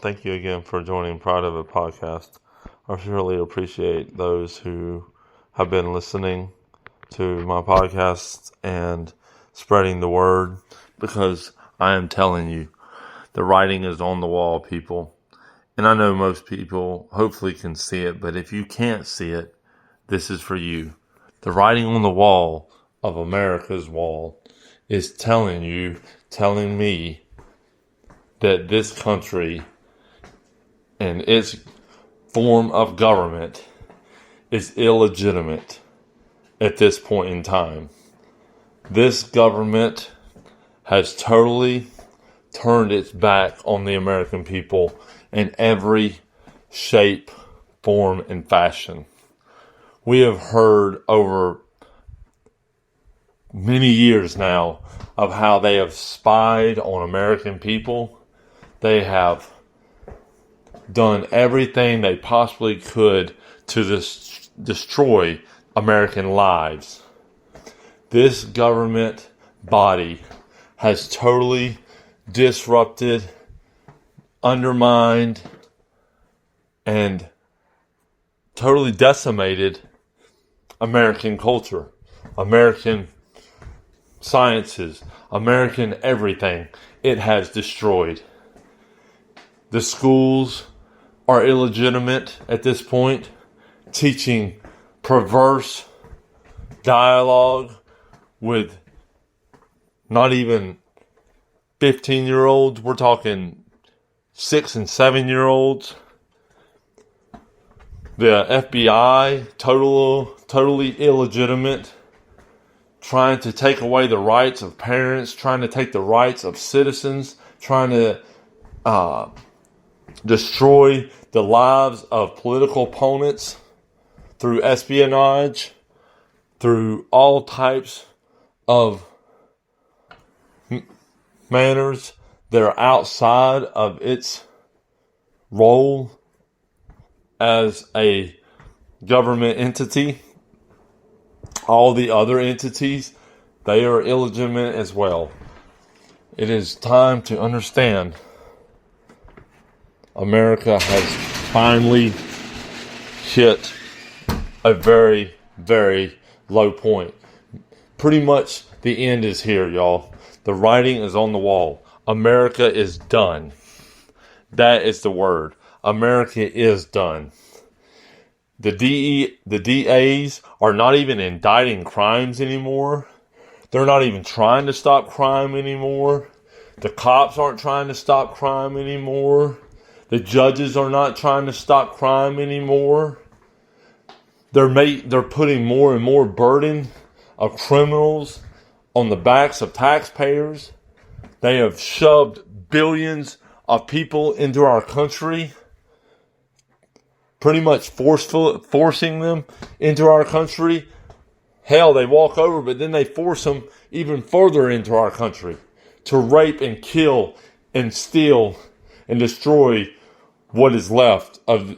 Thank you again for joining Pride of It podcast. I really appreciate those who have been listening to my podcast and spreading the word, because I am telling you, the writing is on the wall, people. And I know most people hopefully can see it, but if you can't see it, this is for you. The writing on the wall of America's wall is telling me that this country and its form of government is illegitimate at this point in time. This government has totally turned its back on the American people in every shape, form, and fashion. We have heard over many years now of how they have spied on American people. They have done everything they possibly could to destroy American lives. This government body has totally disrupted, undermined, and totally decimated American culture, American sciences, American everything. It has destroyed. The schools are illegitimate at this point, teaching perverse dialogue with not even 15-year-olds. We're talking 6 and 7-year-olds. The FBI, totally illegitimate, trying to take away the rights of parents, trying to take the rights of citizens, trying to destroy the lives of political opponents through espionage, through all types of manners that are outside of its role as a government entity. All the other entities, they are illegitimate as well. It is time to understand America has finally hit a very, very low point. Pretty much the end is here, y'all. The writing is on the wall. America is done. That is the word. America is done. The DAs are not even indicting crimes anymore. They're not even trying to stop crime anymore. The cops aren't trying to stop crime anymore. The judges are not trying to stop crime anymore. They're putting more and more burden of criminals on the backs of taxpayers. They have shoved billions of people into our country, pretty much forcing them into our country. Hell, they walk over, but then they force them even further into our country to rape and kill and steal and destroy what is left of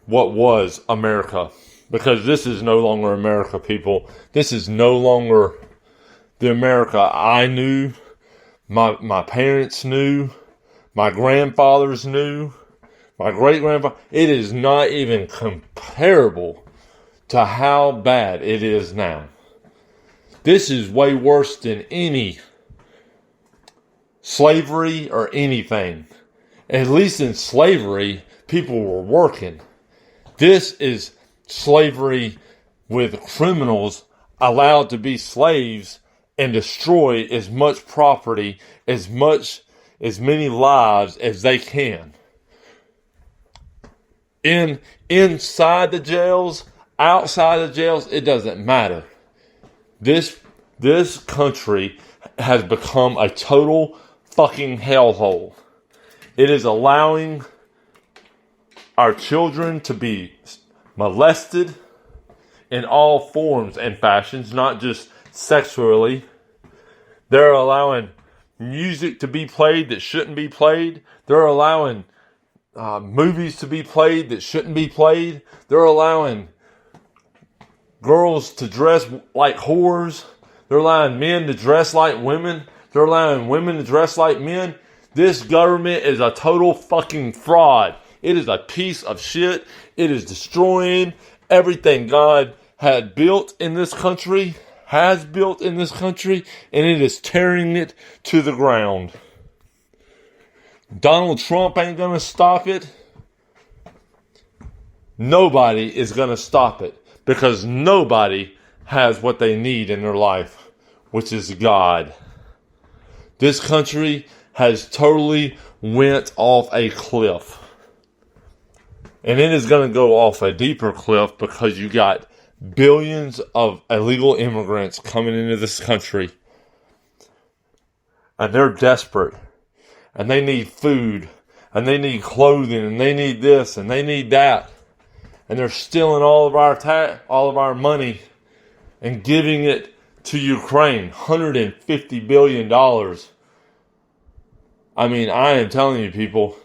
what was America. Because this is no longer America, people. This is no longer the America I knew, my parents knew, my grandfathers knew, my great-grandfather. It is not even comparable to how bad it is now. This is way worse than any slavery or anything. At least in slavery, people were working. This is slavery with criminals allowed to be slaves and destroy as much property, as many lives as they can. Inside the jails, outside the jails, it doesn't matter. This country has become a total fucking hellhole. It is allowing our children to be molested in all forms and fashions, not just sexually. They're allowing music to be played that shouldn't be played. They're allowing movies to be played that shouldn't be played. They're allowing girls to dress like whores. They're allowing men to dress like women. They're allowing women to dress like men. This government is a total fucking fraud. It is a piece of shit. It is destroying everything God had built in this country, has built in this country, and it is tearing it to the ground. Donald Trump ain't gonna stop it. Nobody is gonna stop it, because nobody has what they need in their life, which is God. This country has totally went off a cliff. And it is going to go off a deeper cliff because you got billions of illegal immigrants coming into this country. And they're desperate. And they need food. And they need clothing. And they need this. And they need that. And they're stealing all of our money and giving it to Ukraine. $150 billion. I mean, I am telling you, people,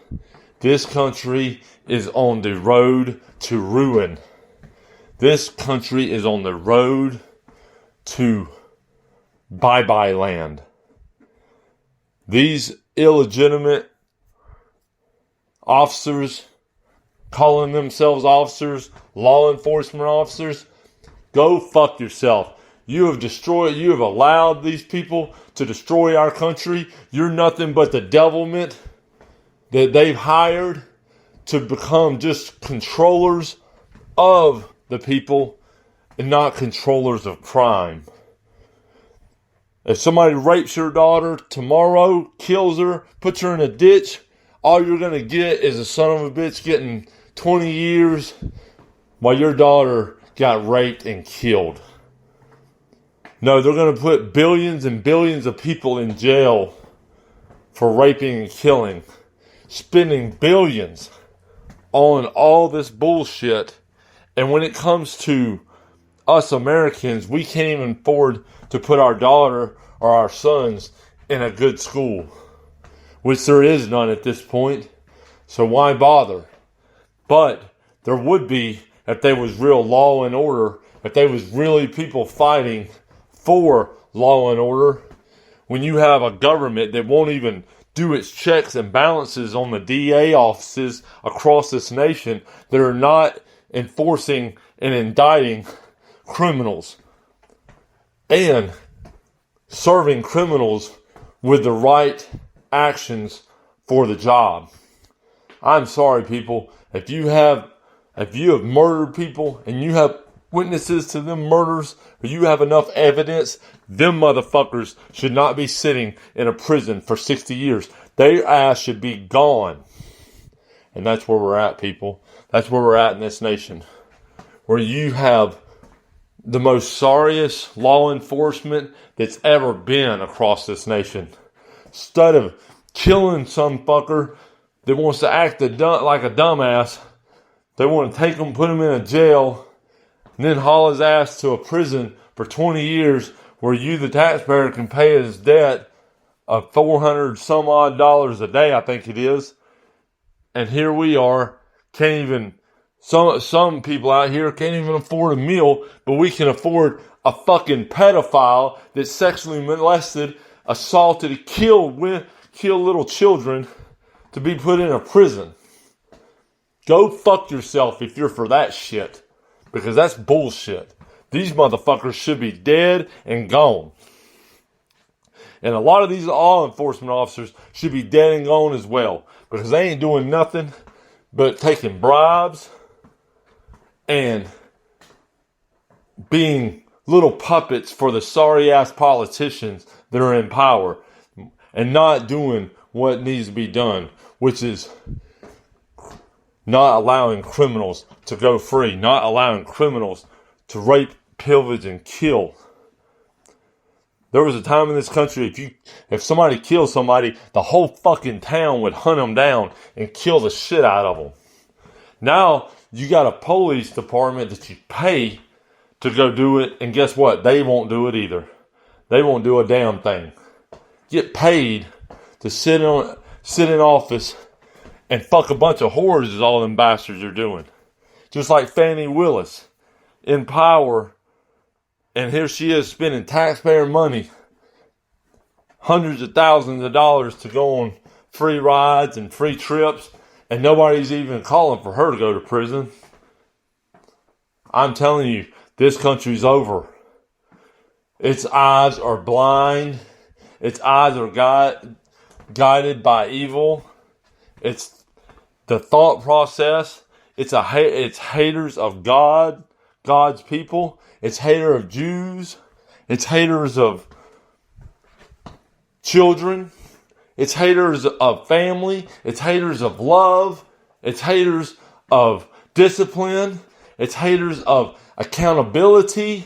this country is on the road to ruin. This country is on the road to bye-bye land. These illegitimate officers, calling themselves officers, law enforcement officers, go fuck yourself. You have allowed these people to destroy our country. You're nothing but the devilment that they've hired to become just controllers of the people and not controllers of crime. If somebody rapes your daughter tomorrow, kills her, puts her in a ditch, all you're going to get is a son of a bitch getting 20 years while your daughter got raped and killed. No, they're going to put billions and billions of people in jail for raping and killing, spending billions on all this bullshit. And when it comes to us Americans, we can't even afford to put our daughter or our sons in a good school, which there is none at this point. So why bother? But there would be if there was real law and order, if there was really people fighting for law and order. When you have a government that won't even do its checks and balances on the DA offices across this nation, that are not enforcing and indicting criminals and serving criminals with the right actions for the job. I'm sorry, people. If you have murdered people and you have witnesses to them murders, or you have enough evidence, them motherfuckers should not be sitting in a prison for 60 years. Their ass should be gone. And that's where we're at, people. That's where we're at in this nation. Where you have the most sorriest law enforcement that's ever been across this nation. Instead of killing some fucker that wants to act like a dumbass, they want to take him, put him in a jail, and then haul his ass to a prison for 20 years where you, the taxpayer, can pay his debt of $400 some odd dollars a day, I think it is. And here we are, some people out here can't even afford a meal, but we can afford a fucking pedophile that sexually molested, assaulted, killed little children to be put in a prison. Go fuck yourself if you're for that shit. Because that's bullshit. These motherfuckers should be dead and gone. And a lot of these law enforcement officers should be dead and gone as well. Because they ain't doing nothing but taking bribes and being little puppets for the sorry-ass politicians that are in power. And not doing what needs to be done. Which is not allowing criminals to go free. Not allowing criminals to rape, pillage, and kill. There was a time in this country, if somebody killed somebody, the whole fucking town would hunt them down and kill the shit out of them. Now, you got a police department that you pay to go do it, and guess what? They won't do it either. They won't do a damn thing. Get paid to sit in office and fuck a bunch of whores is all them bastards are doing. Just like Fannie Willis in power. And here she is spending taxpayer money. Hundreds of thousands of dollars to go on free rides and free trips, and nobody's even calling for her to go to prison. I'm telling you, this country's over. Its eyes are blind. Its eyes are guided by evil. It's the thought process. It's haters of God, God's people. It's haters of Jews. It's haters of children. It's haters of family. It's haters of love. It's haters of discipline. It's haters of accountability.